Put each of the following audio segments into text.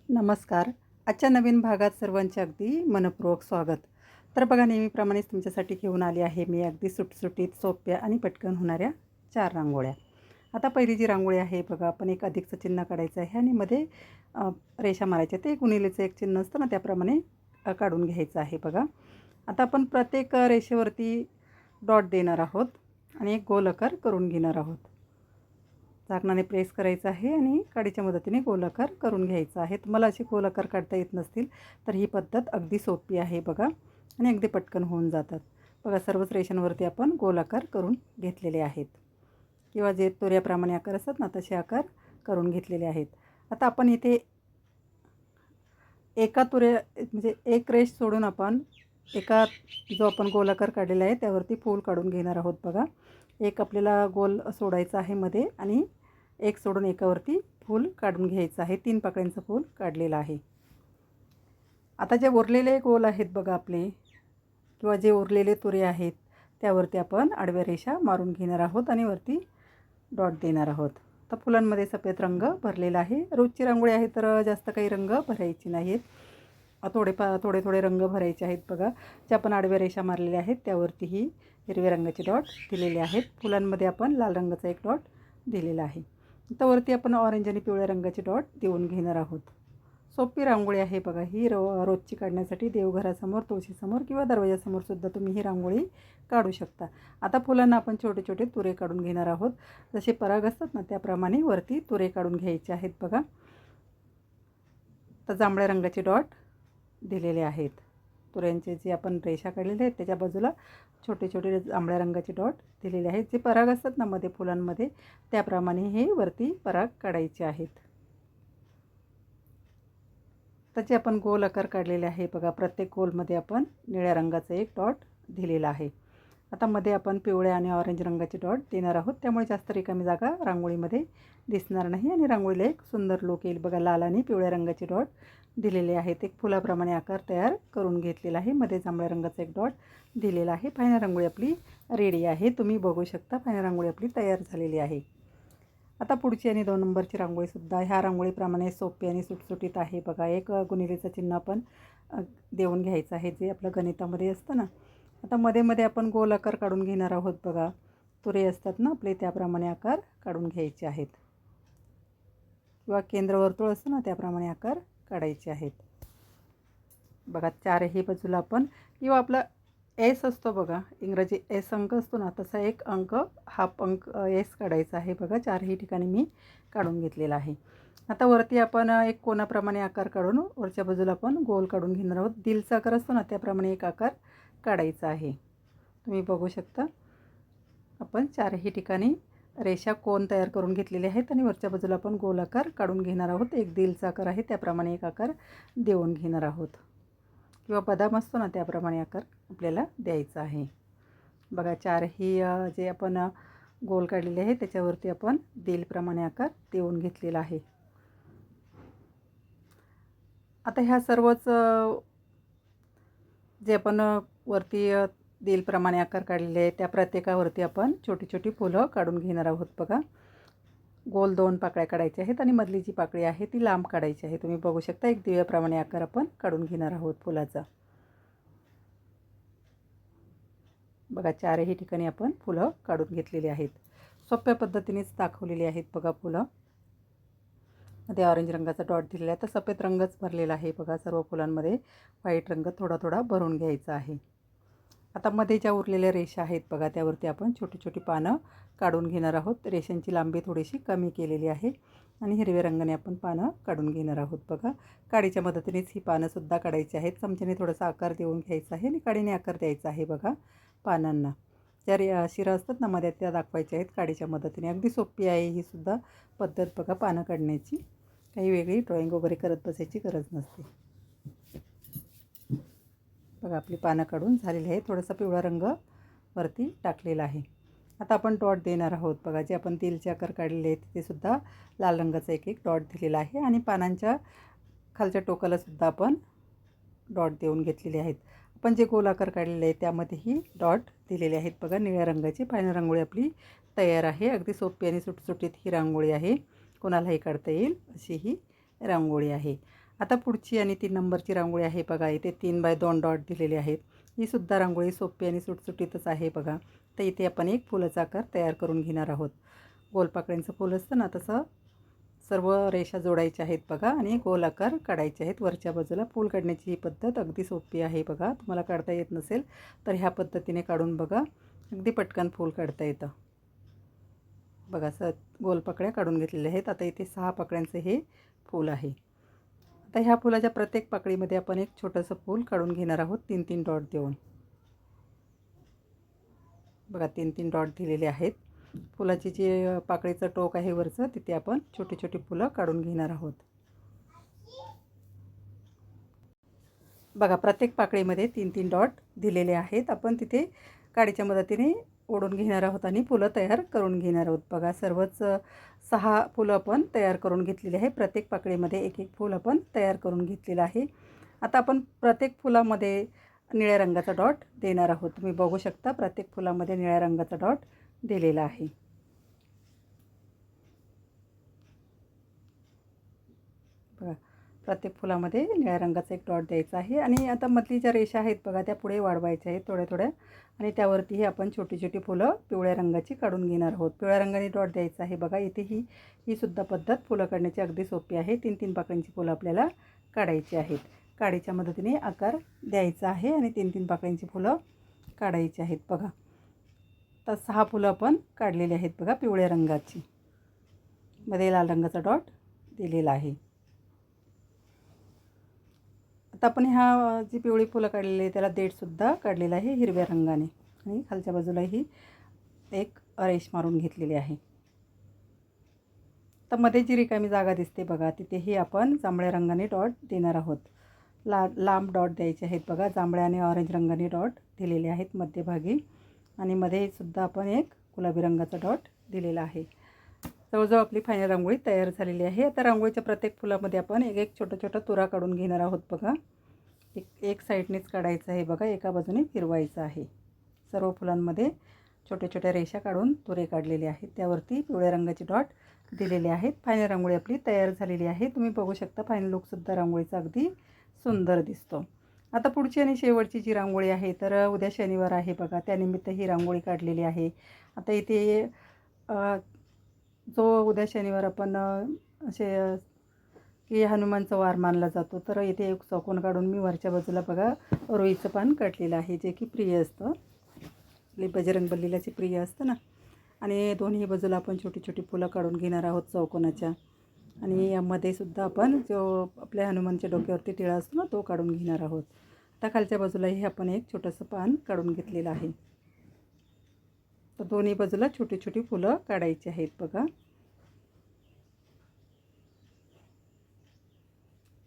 नमस्कार. आजच्या नवीन भागात सर्वांचे अगदी मनःपूर्वक स्वागत. तर बघा नेहमीप्रमाणेच तुमच्यासाठी घेऊन आली आहे मी अगदी सुटसुटीत, सोप्या आणि पटकन होणाऱ्या 4 रांगोळ्या. आता पहिली जी रांगोळी आहे बघा, आपण एक अधिकचं चिन्ह काढायचं आहे आणि मध्ये रेषा मारायच्या. ते गुणिलेचं एक चिन्ह असतं ना, त्याप्रमाणे काढून घ्यायचं आहे बघा. आता आपण प्रत्येक रेषेवरती डॉट देणार आहोत आणि एक गोल आकार करून घेणार आहोत. झाकणाने प्रेस करायचं आहे आणि काडीच्या मदतीने गोलाकार करून घ्यायचा आहे. तुम्हाला असे गोलाकार काढता येत नसतील तर ही पद्धत अगदी सोपी आहे बघा आणि अगदी पटकन होऊन जातात. बघा सर्वच रेषांवरती आपण गोलाकार करून घेतलेले आहेत किंवा जे तुऱ्याप्रमाणे आकार असतात ना तसे आकार करून घेतलेले आहेत. आता आपण इथे एका म्हणजे एक रेष सोडून आपण जो आपण गोलाकार काढलेला आहे त्यावरती फूल काढून घेणार आहोत बघा. एक आपल्याला गोल सोडायचा आहे मध्ये आणि एक सोडून एकावरती फूल काढून घ्यायचं आहे. 3 पाकळ्यांचं फूल काढलेलं आहे. आता जे उरलेले गोल आहेत बघा आपले किंवा जे उरलेले तुरे आहेत त्यावरती आपण आडव्या रेषा मारून घेणार आहोत आणि वरती डॉट देणार आहोत. तर फुलांमध्ये सफेद रंग भरलेला आहे. रोजची रांगोळी आहे तर जास्त काही रंग भरायची नाहीत. थोडे थोडे रंग भरायचे आहेत बघा. जे आपण आडव्या रेषा मारलेल्या आहेत त्यावरतीही हिरव्या रंगाचे डॉट दिलेले आहेत. फुलांमध्ये आपण लाल रंगाचा एक डॉट दिलेला आहे. तर वरती आपण ऑरेंज आणि पिवळ्या रंगाचे डॉट देऊन घेणार आहोत. सोपी रांगोळी आहे बघा ही. रोजची काढण्यासाठी देवघरासमोर, तुळशीसमोर किंवा दरवाजासमोरसुद्धा तुम्ही ही रांगोळी काढू शकता. आता फुलांना आपण छोटे छोटे तुरे काढून घेणार आहोत. जसे पराग असतात ना त्याप्रमाणे वरती तुरे काढून घ्यायचे आहेत बघा. तर जांभळ्या रंगाचे डॉट दिलेले आहेत. तुऱ्यांचे जे आपण रेषा काढलेले आहेत त्याच्या बाजूला छोटे छोटे जांभळ्या रंगाचे डॉट दिलेले आहेत. जे पराग असतात ना मध्ये फुलांमध्ये त्याप्रमाणे हे वरती पराग काढायचे आहेत. त्याचे आपण गोल आकार काढलेले आहे बघा. प्रत्येक गोलमध्ये आपण निळ्या रंगाचा एक डॉट दिलेला आहे. आता मध्ये आपण पिवळ्या आणि ऑरेंज रंगाचे डॉट देणार आहोत. त्यामुळे जास्त रिकामी जागा रांगोळीमध्ये दिसणार नाही आणि रांगोळीला एक सुंदर लुक येईल बघा. लाल आणि पिवळ्या रंगाचे डॉट दिलेले आहेत. एक फुलाप्रमाणे आकार तयार करून घेतलेला आहे. मध्ये जांभळ्या रंगाचा एक डॉट दिलेला आहे. फायनल रांगोळी आपली रेडी आहे. तुम्ही बघू शकता फायनल रांगोळी आपली तयार झालेली आहे. आता पुढची आणि 2 नंबरची रांगोळीसुद्धा ह्या रांगोळीप्रमाणे सोपी आणि सुटसुटीत आहे बघा. एक गुणिलेचं चिन्ह आपण देऊन घ्यायचं आहे जे आपलं गणितामध्ये असतं ना. आता मध्ये मध्ये आपण गोल आकार काढून घेणार आहोत बघा. तुरे असतात ना आपले त्याप्रमाणे आकार काढून घ्यायचे आहेत किंवा केंद्रवर्तुळ असतं ना त्याप्रमाणे आकार काढायचे आहेत बघा. 4ही बाजूला आपण किंवा आपला एस असतो बघा, इंग्रजी एस अंक असतो ना तसा एक अंक हाफ अंक एस काढायचा आहे बघा. 4ही ठिकाणी मी काढून घेतलेला आहे. आता वरती आपण एक कोणाप्रमाणे आकार काढून वरच्या बाजूला आपण गोल काढून घेणार आहोत. दिलचा आकार असतो ना त्याप्रमाणे एक आकार काढायचा आहे. तुम्ही बघू शकता आपण 4ही ठिकाणी रेषा कोन तयार करून घेतलेले आहेत आणि वरच्या बाजूला आपण गोल आकार काढून घेणार आहोत. एक दिलचा आकार आहे त्याप्रमाणे एक आकार देऊन घेणार आहोत किंवा बदाम असतो ना त्याप्रमाणे आकार आपल्याला द्यायचा आहे बघा. 4ही जे आपण गोल काढलेले आहे त्याच्यावरती आपण दिलप्रमाणे आकार देऊन घेतलेला आहे. आता ह्या सर्वच जे आपण वरती दिलप्रमाणे आकार काढलेले आहे त्या प्रत्येकावरती आपण छोटी छोटी फुलं काढून घेणार आहोत बघा. गोल 2 पाकळ्या काढायच्या आहेत आणि मधली जी पाकळी आहे ती लांब काढायची आहे. तुम्ही बघू शकता एक दिव्याप्रमाणे आकार आपण काढून घेणार आहोत फुलाचा बघा. 4ही ठिकाणी आपण फुलं काढून घेतलेली आहेत. सोप्या पद्धतीनेच दाखवलेली आहेत बघा फुलं. मध्ये ऑरेंज रंगाचा डॉट दिलेला आहे. तर सफेद रंगच भरलेला आहे बघा. सर्व फुलांमध्ये व्हाईट रंग थोडा थोडा भरून घ्यायचा आहे. आता मध्ये ज्या उरलेल्या रेषा आहेत बघा त्यावरती आपण छोटी छोटी पानं काढून घेणार आहोत. रेषांची लांबी थोडीशी कमी केलेली आहे आणि हिरव्या रंगाने आपण पानं काढून घेणार आहोत बघा. काडीच्या मदतीनेच ही पानंसुद्धा काढायची आहेत. चमच्याने थोडासा आकार देऊन घ्यायचा आहे आणि काडीने आकार द्यायचा आहे बघा पानांना. ज्या शिरा असतात ना मध्ये त्या दाखवायच्या आहेत काडीच्या मदतीने. अगदी सोपी आहे ही सुद्धा पद्धत बघा पानं काढण्याची. काही वेगळी ड्रॉइंग वगैरे करत बसायची गरज नसते बघा. आपली पानं काढून झालेली आहे. थोडासा पिवळा रंग वरती टाकलेला आहे. आता आपण डॉट देणार आहोत बघा. जे आपण दिलचे आकार काढलेले आहेत तिथे सुद्धा लाल रंगाचा एक एक डॉट दिलेला आहे आणि पानांच्या खालच्या टोकाला सुद्धा आपण डॉट देऊन घेतलेले आहेत. आपण जे गोल आकार काढलेले आहेत त्यामध्येही डॉट दिलेले आहेत बघा निळ्या रंगाची. फायनल रांगोळी आपली तयार आहे. अगदी सोपी आणि सुटसुटीत ही रांगोळी आहे. कोणालाही काढता येईल अशी ही रांगोळी आहे. आता पुढची आणि 3 नंबरची रांगोळी आहे बघा. इथे 3 बाय 2 डॉट दिलेले आहेत. ही सुद्धा रांगोळी सोपी आणि सुटसुटीतच आहे बघा. तर इथे आपण एक फुलाचा आकार तयार करून घेणार आहोत. गोलपाकळ्यांचं फूल असतं ना तसं सर्व रेषा जोडायच्या आहेत बघा आणि गोल आकार काढायचे आहेत. वरच्या बाजूला फूल काढण्याची ही पद्धत अगदी सोपी आहे बघा. तुम्हाला काढता येत नसेल तर ह्या पद्धतीने काढून बघा. अगदी पटकन फूल काढता येतं बघा. गोलपाकळ्या काढून घेतलेल्या आहेत. आता इथे 6 पाकळ्यांचे हे फूल आहे. आता ह्या फुलाच्या प्रत्येक पाकळीमध्ये आपण एक छोटंसं फूल काढून घेणार आहोत 3-3 डॉट देऊन बघा. 3-3 डॉट दिलेले आहेत. फुलाची जी पाकळीचं टोक आहे वरचं तिथे आपण छोटी छोटी फुलं काढून घेणार आहोत बघा. प्रत्येक पाकळीमध्ये 3-3 डॉट दिलेले आहेत. आपण तिथे काडीच्या मदतीने ओढून घेणार आहोत आणि फुलं तयार करून घेणार आहोत बघा. सर्वच 6 फुलं आपण तयार करून घेतलेली आहे. प्रत्येक पाकळीमध्ये एक एक फूल आपण तयार करून घेतलेलं आहे. आता आपण प्रत्येक फुलामध्ये निळ्या रंगाचा डॉट देणार आहोत. तुम्ही बघू शकता प्रत्येक फुलामध्ये निळ्या रंगाचा डॉट दिलेला आहे बघा. प्रत्येक फुलामध्ये निळ्या रंगाचा एक डॉट द्यायचा आहे आणि आता मधली ज्या रेषा आहेत बघा त्या पुढे वाढवायच्या आहेत थोड्या थोड्या आणि त्यावरतीही आपण छोटी छोटी फुलं पिवळ्या रंगाची काढून घेणार आहोत. पिवळ्या रंगाने डॉट द्यायचा आहे बघा. इथे ही सुद्धा पद्धत फुलं काढण्याची अगदी सोपी आहे. 3-3 पाकळ्यांची फुलं आपल्याला काढायची आहेत. काडीच्या मदतीने आकार द्यायचा आहे आणि 3-3 पाकळ्यांची फुलं काढायची आहेत बघा. तर 6 फुलं आपण काढलेली आहेत बघा पिवळ्या रंगाची. मध्ये लाल रंगाचा डॉट दिलेला आहे. आता आपण ह्या जी पिवळी फुलं काढलेली आहे त्याला देठसुद्धा काढलेला आहे हिरव्या रंगाने आणि खालच्या बाजूलाही एक रेष मारून घेतलेली आहे. तर मध्ये जी रिकामी जागा दिसते बघा तिथेही आपण जांभळ्या रंगाने डॉट देणार आहोत. लांब डॉट द्यायचे आहेत बघा. जांभळ्या आणि ऑरेंज रंगाने डॉट दिलेले आहेत मध्यभागी आणि मध्ये सुद्धा आपण एक गुलाबी रंगाचा डॉट दिलेला आहे. जवळजवळ आपली फायनल रांगोळी तयार झालेली आहे. आता रांगोळीच्या प्रत्येक फुलामध्ये आपण एक एक छोटा छोटा तुरा काढून घेणार आहोत बघा. एक साईडनेच काढायचं आहे बघा. एका बाजूने फिरवायचं आहे. सर्व फुलांमध्ये छोट्या छोट्या रेषा काढून तुरे काढलेले आहेत. त्यावरती पिवळ्या रंगाचे डॉट दिलेले आहेत. फायनल रांगोळी आपली तयार झालेली आहे. तुम्ही बघू शकता फायनल लुकसुद्धा रांगोळीचा अगदी सुंदर दिसतो. आता पुढची आणि शेवटची जी रांगोळी आहे तर उद्या शनिवार आहे बघा. त्यानिमित्त ही रांगोळी काढलेली आहे. आता इथे जो उद्या शनिवार आपण असे की हनुमानचा वार मानला जातो तर इथे एक चौकोन काढून मी वरच्या बाजूला बघा रुईचं पान काढलेलं आहे जे की प्रिय असतं. आपली बजरंगबलीला जे प्रिय असतं ना. आणि दोन्ही बाजूला आपण छोटी छोटी फुलं काढून घेणार आहोत चौकोनाच्या आणि यामध्ये सुद्धा आपण जो आपल्या हनुमानच्या डोक्यावरती टिळा असतो ना तो काढून घेणार आहोत. आता खालच्या बाजूलाही आपण एक छोटंसं पान काढून घेतलेलं आहे. तर दोन्ही बाजूला छोटी छोटी फुलं काढायची आहेत बघा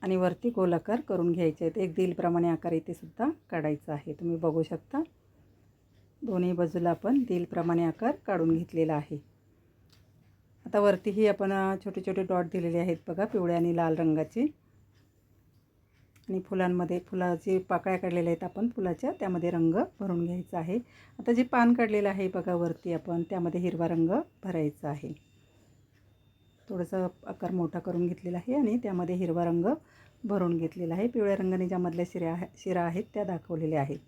आणि वरती गोलाकार करून घ्यायचे आहेत. एक दिलप्रमाणे आकार इथे सुद्धा काढायचा आहे. तुम्ही बघू शकता दोन्ही बाजूला आपण दिलप्रमाणे आकार काढून घेतलेला आहे. आता वरतीही आपण छोटे छोटे डॉट दिलेले आहेत बघा पिवळ्या आणि लाल रंगाचे आणि फुलांमध्ये फुलाची पाकळ्या काढलेल्या आहेत आपण फुलाच्या त्यामध्ये रंग भरून घ्यायचा आहे. आता जे पान काढलेलं आहे बघा वरती आपण त्यामध्ये हिरवा रंग भरायचा आहे. थोडंसं आकार मोठा करून घेतलेला आहे आणि त्यामध्ये हिरवा रंग भरून घेतलेला आहे. पिवळ्या रंगाने ज्या मधल्या शिरा आहेत त्या दाखवलेल्या आहेत.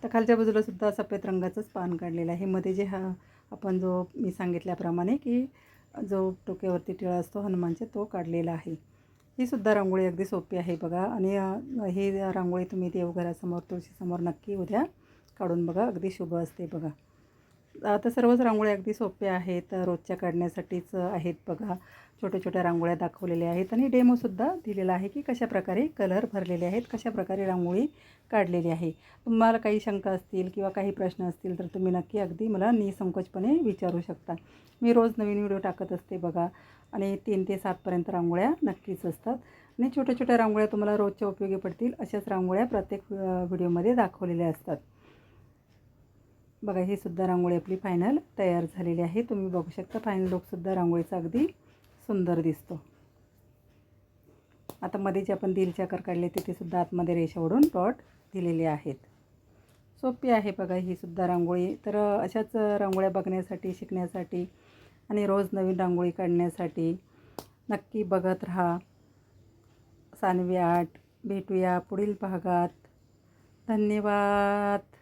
तर खालच्या बाजूला सुद्धा सफेद रंगाचंच पान काढलेलं आहे. मध्ये जे आपण जो मी सांगितल्याप्रमाणे की जो डोक्यावरती टिळा असतो हनुमानचे तो काढलेला आहे. ही सुद्धा रांगोळी अगदी सोपी आहे बघा आणि ही रांगोळी तुम्ही देवघरासमोर तुळशीसमोर नक्की उद्या काढून बघा. अगदी शुभ असते बघा. आता सर्वच रांगोळ्या अगदी सोप्या आहेत. रोजच्या काढण्यासाठीच आहेत बघा. छोट्या छोट्या रांगोळ्या दाखवलेल्या आहेत आणि डेमोसुद्धा दिलेला आहे की कशाप्रकारे कलर भरलेले आहेत कशाप्रकारे रांगोळी काढलेली आहे. तुम्हाला काही शंका असतील किंवा काही प्रश्न असतील तर तुम्ही नक्की अगदी मला निसंकोचपणे विचारू शकता. मी रोज नवीन व्हिडिओ टाकत असते बघा आणि 3 ते 7पर्यंत रांगोळ्या नक्कीच असतात आणि छोट्या छोट्या रांगोळ्या तुम्हाला रोजच्या उपयोगी पडतील अशाच रांगोळ्या प्रत्येक व्हिडिओमध्ये दाखवलेल्या असतात बघा. ही सुद्धा रांगोळी आपली फायनल तयार झालेली आहे. तुम्ही बघू शकता फायनल लुकसुद्धा रांगोळीचा अगदी सुंदर दिसतो. आता मध्ये जे आपण दिलचे आकार काढले तिथे सुद्धा आतमध्ये रेषा ओढून डॉट दिलेले आहेत. सोपी आहे बघा ही सुद्धा रांगोळी. तर अशाच रांगोळ्या बघण्यासाठी शिकण्यासाठी आणि रोज नवीन रांगोळी काढण्यासाठी नक्की बघत राहा. सानवी आर्ट. भेटूया पुढील भागात. धन्यवाद.